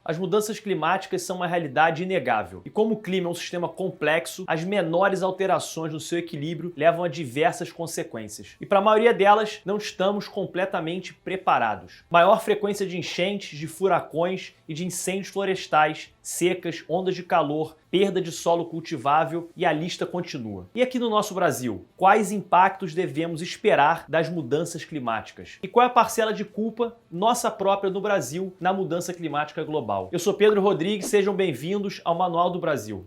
As mudanças climáticas são uma realidade inegável. E como o clima é um sistema complexo, as menores alterações no seu equilíbrio levam a diversas consequências. E para a maioria delas, não estamos completamente preparados. Maior frequência de enchentes, de furacões e de incêndios florestais, secas, ondas de calor, perda de solo cultivável e a lista continua. E aqui no nosso Brasil, quais impactos devemos esperar das mudanças climáticas? E qual é a parcela de culpa nossa própria no Brasil na mudança climática global? Eu sou Pedro Rodrigues, sejam bem-vindos ao Manual do Brasil.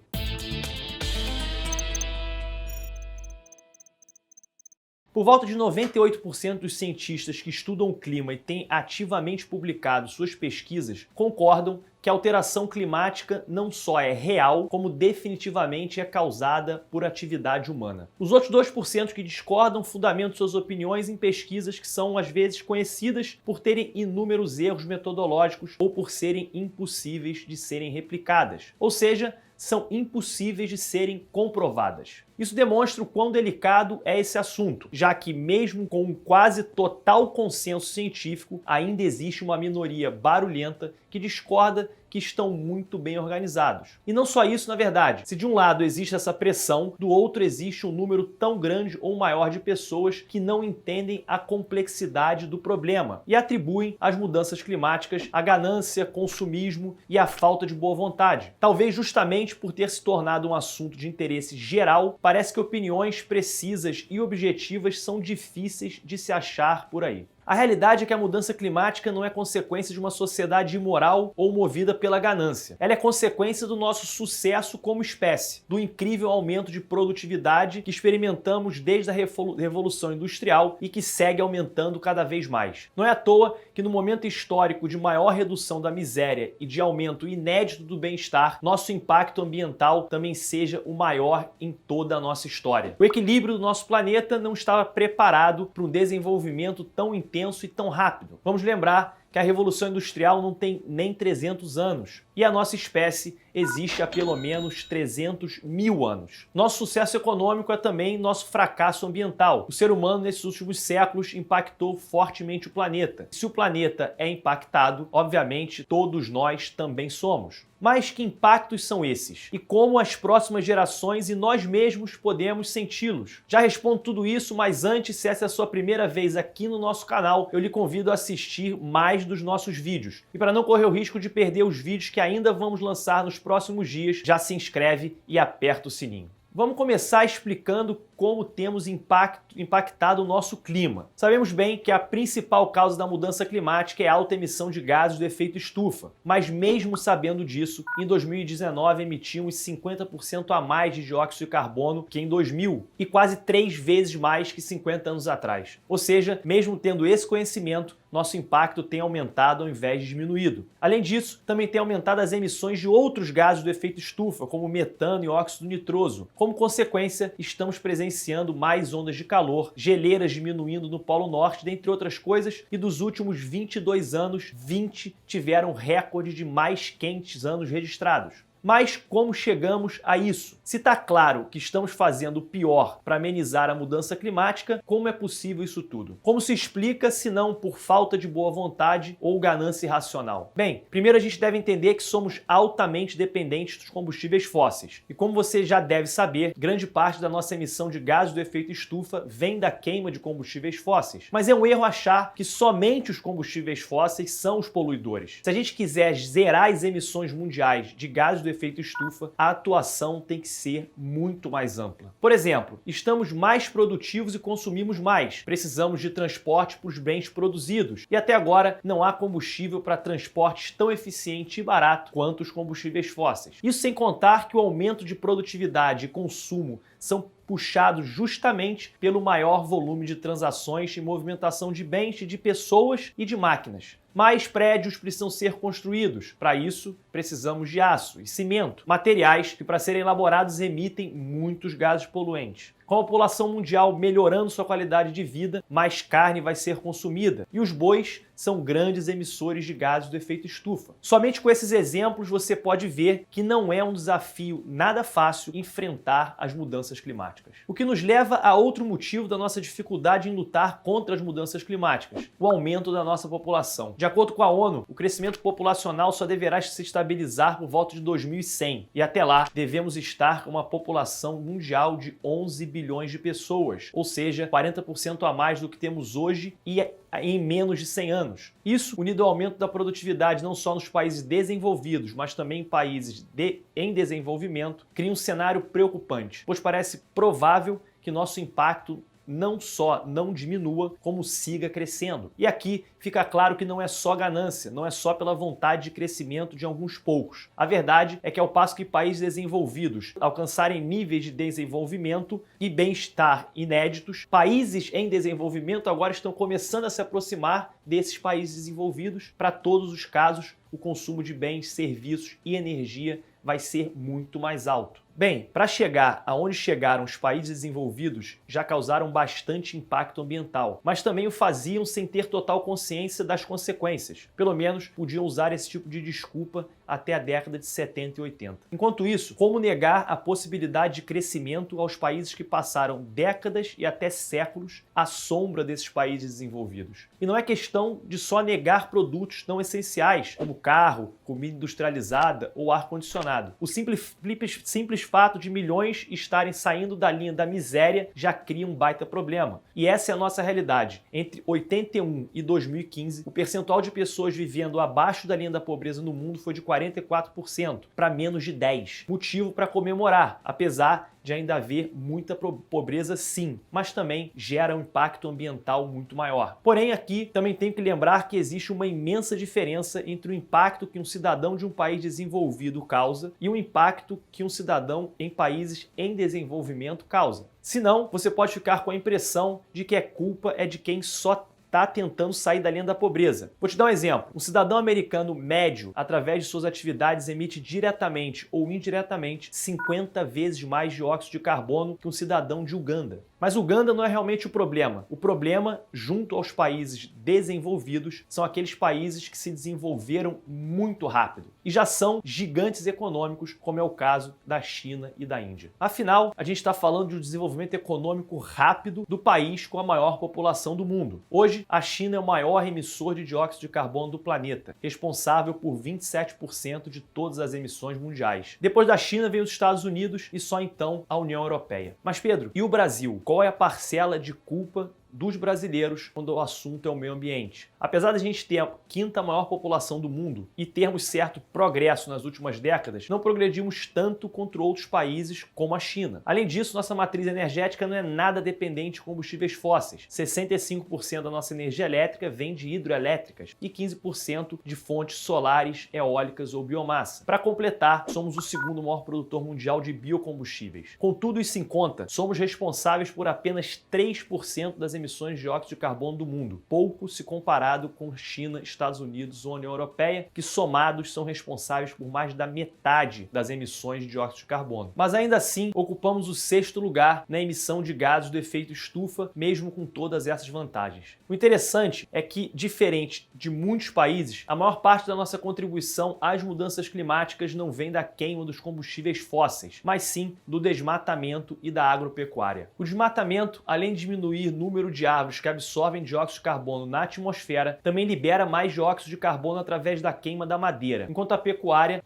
Por volta de 98% dos cientistas que estudam o clima e têm ativamente publicado suas pesquisas concordam que a alteração climática não só é real, como definitivamente é causada por atividade humana. Os outros 2% que discordam fundamentam suas opiniões em pesquisas que são, às vezes, conhecidas por terem inúmeros erros metodológicos ou por serem impossíveis de serem replicadas. Ou seja, são impossíveis de serem comprovadas. Isso demonstra o quão delicado é esse assunto, já que mesmo com um quase total consenso científico, ainda existe uma minoria barulhenta que discorda que estão muito bem organizados. E não só isso, na verdade. Se de um lado existe essa pressão, do outro existe um número tão grande ou maior de pessoas que não entendem a complexidade do problema e atribuem as mudanças climáticas à ganância, consumismo e à falta de boa vontade. Talvez justamente por ter se tornado um assunto de interesse geral, parece que opiniões precisas e objetivas são difíceis de se achar por aí. A realidade é que a mudança climática não é consequência de uma sociedade imoral ou movida pela ganância. Ela é consequência do nosso sucesso como espécie, do incrível aumento de produtividade que experimentamos desde a Revolução Industrial e que segue aumentando cada vez mais. Não é à toa que no momento histórico de maior redução da miséria e de aumento inédito do bem-estar, nosso impacto ambiental também seja o maior em toda a nossa história. O equilíbrio do nosso planeta não estava preparado para um desenvolvimento tão intenso e tão rápido. Vamos lembrar que a Revolução Industrial não tem nem 300 anos e a nossa espécie existe há pelo menos 300 mil anos. Nosso sucesso econômico é também nosso fracasso ambiental. O ser humano, nesses últimos séculos, impactou fortemente o planeta. Se o planeta é impactado, obviamente, todos nós também somos. Mas que impactos são esses? E como as próximas gerações e nós mesmos podemos senti-los? Já respondo tudo isso, mas antes, se essa é a sua primeira vez aqui no nosso canal, eu lhe convido a assistir mais dos nossos vídeos. E para não correr o risco de perder os vídeos que ainda vamos lançar nos próximos dias, já se inscreve e aperta o sininho. Vamos começar explicando como temos impactado o nosso clima. Sabemos bem que a principal causa da mudança climática é a alta emissão de gases do efeito estufa, mas mesmo sabendo disso, em 2019 emitimos 50% a mais de dióxido de carbono que em 2000 e quase 3 vezes mais que 50 anos atrás. Ou seja, mesmo tendo esse conhecimento, nosso impacto tem aumentado ao invés de diminuído. Além disso, também tem aumentado as emissões de outros gases do efeito estufa, como metano e óxido nitroso. Como consequência, estamos presenciando mais ondas de calor, geleiras diminuindo no Polo Norte, dentre outras coisas, e dos últimos 22 anos, 20 tiveram recorde de mais quentes anos registrados. Mas como chegamos a isso? Se está claro que estamos fazendo o pior para amenizar a mudança climática, como é possível isso tudo? Como se explica se não por falta de boa vontade ou ganância irracional? Bem, primeiro a gente deve entender que somos altamente dependentes dos combustíveis fósseis. E como você já deve saber, grande parte da nossa emissão de gases do efeito estufa vem da queima de combustíveis fósseis. Mas é um erro achar que somente os combustíveis fósseis são os poluidores. Se a gente quiser zerar as emissões mundiais de gases do efeito estufa, a atuação tem que ser muito mais ampla. Por exemplo, estamos mais produtivos e consumimos mais. Precisamos de transporte para os bens produzidos. E até agora não há combustível para transportes tão eficiente e barato quanto os combustíveis fósseis. Isso sem contar que o aumento de produtividade e consumo são puxados justamente pelo maior volume de transações e movimentação de bens, de pessoas e de máquinas. Mais prédios precisam ser construídos. Para isso, precisamos de aço e cimento, materiais que, para serem elaborados, emitem muitos gases poluentes. Com a população mundial melhorando sua qualidade de vida, mais carne vai ser consumida. E os bois são grandes emissores de gases do efeito estufa. Somente com esses exemplos você pode ver que não é um desafio nada fácil enfrentar as mudanças climáticas. climáticas. O que nos leva a outro motivo da nossa dificuldade em lutar contra as mudanças climáticas: o aumento da nossa população. De acordo com a ONU, o crescimento populacional só deverá se estabilizar por volta de 2100, e até lá devemos estar com uma população mundial de 11 bilhões de pessoas, ou seja, 40% a mais do que temos hoje e em menos de 100 anos. Isso, unido ao aumento da produtividade não só nos países desenvolvidos, mas também em países em desenvolvimento, cria um cenário preocupante, pois parece provável que nosso impacto não só não diminua, como siga crescendo. E aqui fica claro que não é só ganância, não é só pela vontade de crescimento de alguns poucos. A verdade é que ao passo que países desenvolvidos alcançarem níveis de desenvolvimento e bem-estar inéditos, países em desenvolvimento agora estão começando a se aproximar desses países desenvolvidos. Para todos os casos, o consumo de bens, serviços e energia vai ser muito mais alto. Bem, para chegar aonde chegaram, os países desenvolvidos já causaram bastante impacto ambiental, mas também o faziam sem ter total consciência das consequências. Pelo menos podiam usar esse tipo de desculpa até a década de 70 e 80. Enquanto isso, como negar a possibilidade de crescimento aos países que passaram décadas e até séculos à sombra desses países desenvolvidos? E não é questão de só negar produtos não essenciais, como carro, comida industrializada ou ar-condicionado. O simples fato de milhões estarem saindo da linha da miséria já cria um baita problema. E essa é a nossa realidade. Entre 81 e 2015, o percentual de pessoas vivendo abaixo da linha da pobreza no mundo foi de 44% para menos de 10%. Motivo para comemorar, apesar de ainda haver muita pobreza sim, mas também gera um impacto ambiental muito maior. Porém, aqui também tem que lembrar que existe uma imensa diferença entre o impacto que um cidadão de um país desenvolvido causa e o impacto que um cidadão em países em desenvolvimento causa. Senão, você pode ficar com a impressão de que a culpa é de quem só está tentando sair da linha da pobreza. Vou te dar um exemplo. Um cidadão americano médio, através de suas atividades, emite diretamente ou indiretamente 50 vezes mais dióxido de carbono que um cidadão de Uganda. Mas Uganda não é realmente o problema. O problema, junto aos países desenvolvidos, são aqueles países que se desenvolveram muito rápido e já são gigantes econômicos, como é o caso da China e da Índia. Afinal, a gente está falando de um desenvolvimento econômico rápido do país com a maior população do mundo. Hoje, a China é o maior emissor de dióxido de carbono do planeta, responsável por 27% de todas as emissões mundiais. Depois da China vem os Estados Unidos e só então a União Europeia. Mas Pedro, e o Brasil? Qual é a parcela de culpa dos brasileiros quando o assunto é o meio ambiente? Apesar de a gente ter a quinta maior população do mundo e termos certo progresso nas últimas décadas, não progredimos tanto contra outros países como a China. Além disso, nossa matriz energética não é nada dependente de combustíveis fósseis. 65% da nossa energia elétrica vem de hidroelétricas e 15% de fontes solares, eólicas ou biomassa. Para completar, somos o segundo maior produtor mundial de biocombustíveis. Com tudo isso em conta, somos responsáveis por apenas 3% das emissões de dióxido de carbono do mundo, pouco se comparado com China, Estados Unidos ou União Europeia, que somados são responsáveis por mais da metade das emissões de dióxido de carbono. Mas ainda assim, ocupamos o 6º lugar na emissão de gases do efeito estufa, mesmo com todas essas vantagens. O interessante é que, diferente de muitos países, a maior parte da nossa contribuição às mudanças climáticas não vem da queima dos combustíveis fósseis, mas sim do desmatamento e da agropecuária. O desmatamento, além de diminuir o número de árvores que absorvem dióxido de carbono na atmosfera, também libera mais dióxido de carbono através da queima da madeira, enquanto a pecuária,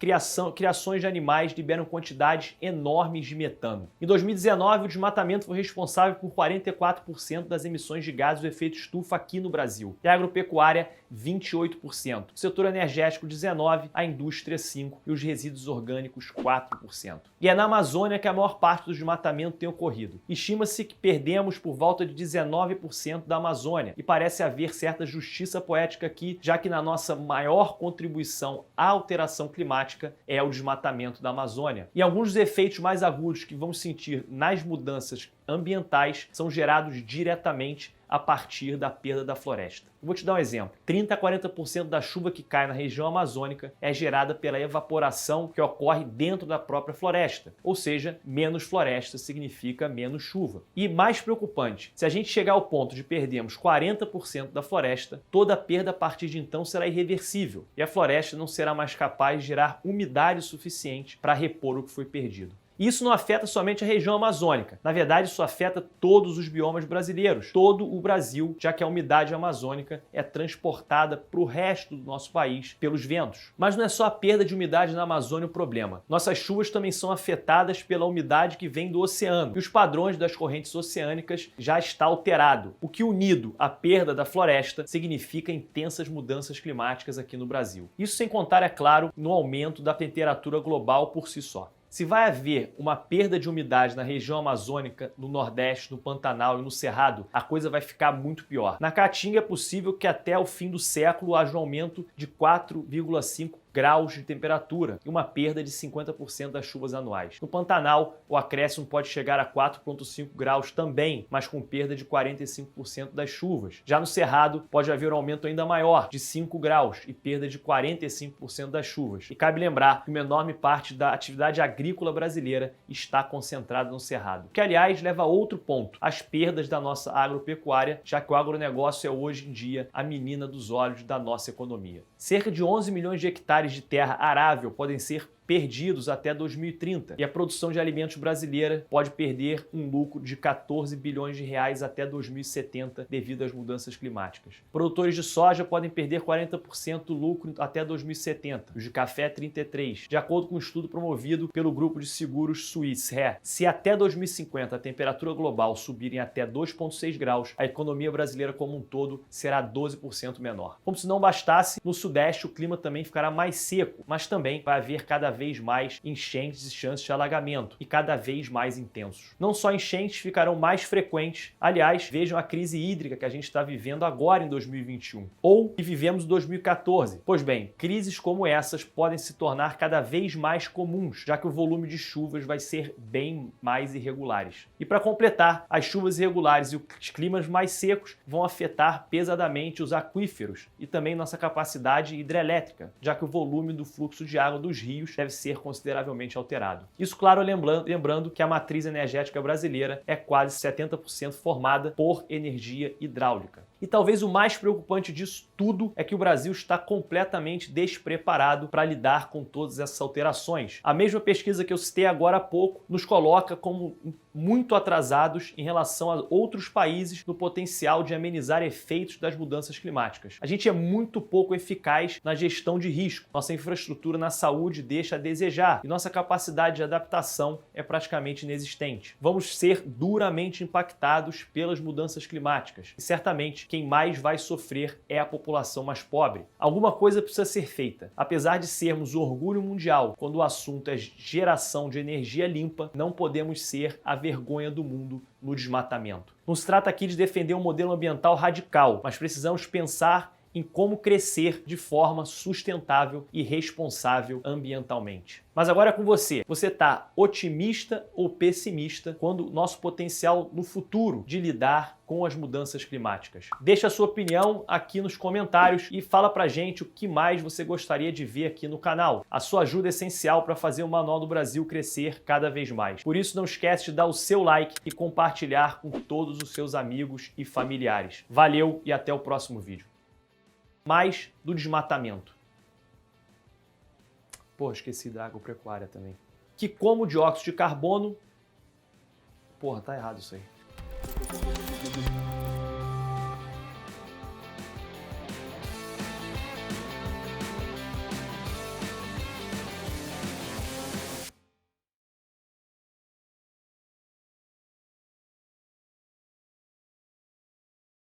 criações de animais liberam quantidades enormes de metano. Em 2019, o desmatamento foi responsável por 44% das emissões de gases do efeito estufa aqui no Brasil, e a agropecuária 28%, o setor energético 19%, a indústria 5% e os resíduos orgânicos 4%. E é na Amazônia que a maior parte do desmatamento tem ocorrido. Estima-se que perdemos por volta de 19% da Amazônia, e parece haver certa justiça poética aqui, já que na nossa maior contribuição à alteração climática é o desmatamento da Amazônia. E alguns dos efeitos mais agudos que vamos sentir nas mudanças ambientais são gerados diretamente a partir da perda da floresta. Vou te dar um exemplo. 30 a 40% da chuva que cai na região amazônica é gerada pela evaporação que ocorre dentro da própria floresta. Ou seja, menos floresta significa menos chuva. E mais preocupante, se a gente chegar ao ponto de perdermos 40% da floresta, toda a perda a partir de então será irreversível e a floresta não será mais capaz de gerar umidade suficiente para repor o que foi perdido. E isso não afeta somente a região amazônica. Na verdade, isso afeta todos os biomas brasileiros, todo o Brasil, já que a umidade amazônica é transportada para o resto do nosso país pelos ventos. Mas não é só a perda de umidade na Amazônia o problema. Nossas chuvas também são afetadas pela umidade que vem do oceano. E os padrões das correntes oceânicas já está alterado, o que, unido à perda da floresta, significa intensas mudanças climáticas aqui no Brasil. Isso sem contar, é claro, no aumento da temperatura global por si só. Se vai haver uma perda de umidade na região amazônica, no Nordeste, no Pantanal e no Cerrado, a coisa vai ficar muito pior. Na Caatinga é possível que até o fim do século haja um aumento de 4,5 graus de temperatura e uma perda de 50% das chuvas anuais. No Pantanal, o acréscimo pode chegar a 4,5 graus também, mas com perda de 45% das chuvas. Já no Cerrado, pode haver um aumento ainda maior, de 5 graus e perda de 45% das chuvas. E cabe lembrar que uma enorme parte da atividade agrícola brasileira está concentrada no Cerrado, que aliás leva a outro ponto, as perdas da nossa agropecuária, já que o agronegócio é hoje em dia a menina dos olhos da nossa economia. Cerca de 11 milhões de hectares de terra arável podem ser perdidos até 2030 e a produção de alimentos brasileira pode perder um lucro de 14 bilhões de reais até 2070 devido às mudanças climáticas. Produtores de soja podem perder 40% do lucro até 2070, os de café 33%, de acordo com um estudo promovido pelo grupo de seguros Swiss Re. Se até 2050 a temperatura global subir em até 2,6 graus, a economia brasileira como um todo será 12% menor. Como se não bastasse, no Sudeste o clima também ficará mais seco, mas também vai haver cada vez mais enchentes e chances de alagamento, e cada vez mais intensos. Não só enchentes ficarão mais frequentes, aliás, vejam a crise hídrica que a gente está vivendo agora em 2021, ou que vivemos em 2014. Pois bem, crises como essas podem se tornar cada vez mais comuns, já que o volume de chuvas vai ser bem mais irregulares. E para completar, as chuvas irregulares e os climas mais secos vão afetar pesadamente os aquíferos e também nossa capacidade hidrelétrica, já que o volume do fluxo de água dos rios deve ser consideravelmente alterado. Isso, claro, lembrando que a matriz energética brasileira é quase 70% formada por energia hidráulica. E talvez o mais preocupante disso tudo é que o Brasil está completamente despreparado para lidar com todas essas alterações. A mesma pesquisa que eu citei agora há pouco nos coloca como muito atrasados em relação a outros países no potencial de amenizar efeitos das mudanças climáticas. A gente é muito pouco eficaz na gestão de risco. Nossa infraestrutura na saúde deixa a desejar e nossa capacidade de adaptação é praticamente inexistente. Vamos ser duramente impactados pelas mudanças climáticas e certamente quem mais vai sofrer é a população mais pobre. Alguma coisa precisa ser feita. Apesar de sermos o orgulho mundial quando o assunto é geração de energia limpa, não podemos ser a vergonha do mundo no desmatamento. Não se trata aqui de defender um modelo ambiental radical, mas precisamos pensar em como crescer de forma sustentável e responsável ambientalmente. Mas agora é com você. Você está otimista ou pessimista quando o nosso potencial no futuro de lidar com as mudanças climáticas? Deixa a sua opinião aqui nos comentários e fala pra gente o que mais você gostaria de ver aqui no canal. A sua ajuda é essencial para fazer o Manual do Brasil crescer cada vez mais. Por isso não esquece de dar o seu like e compartilhar com todos os seus amigos e familiares. Valeu e até o próximo vídeo. Mais do desmatamento. Pô, esqueci da agropecuária também. Que como o dióxido de carbono... Porra, tá errado isso aí.